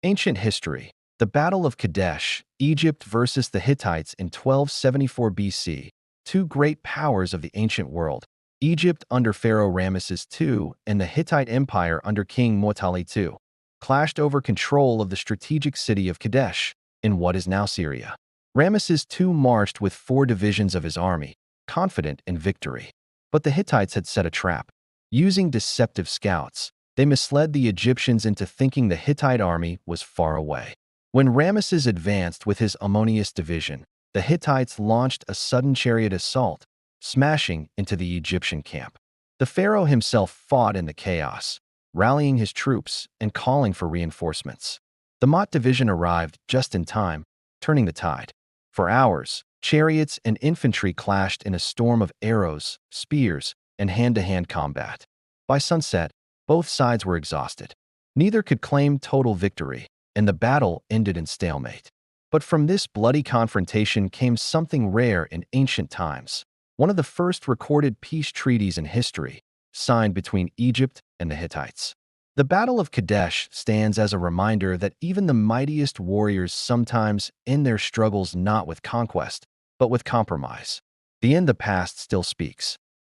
Ancient history. The Battle of Kadesh, Egypt versus the Hittites in 1274 BC. Two great powers of the ancient world, Egypt under Pharaoh Ramesses II and the Hittite Empire under King Muwatalli II, clashed over control of the strategic city of Kadesh in what is now Syria. Ramesses II marched with 4 divisions of his army, confident in victory. But the Hittites had set a trap. Using deceptive scouts, they misled the Egyptians into thinking the Hittite army was far away. When Ramesses advanced with his Ammonius division, the Hittites launched a sudden chariot assault, smashing into the Egyptian camp. The pharaoh himself fought in the chaos, rallying his troops and calling for reinforcements. The Mott division arrived just in time, turning the tide. For hours, chariots and infantry clashed in a storm of arrows, spears, and hand-to-hand combat. By sunset, both sides were exhausted. Neither could claim total victory, and the battle ended in stalemate. But from this bloody confrontation came something rare in ancient times, one of the first recorded peace treaties in history, signed between Egypt and the Hittites. The Battle of Kadesh stands as a reminder that even the mightiest warriors sometimes end their struggles not with conquest, but with compromise. The past still speaks.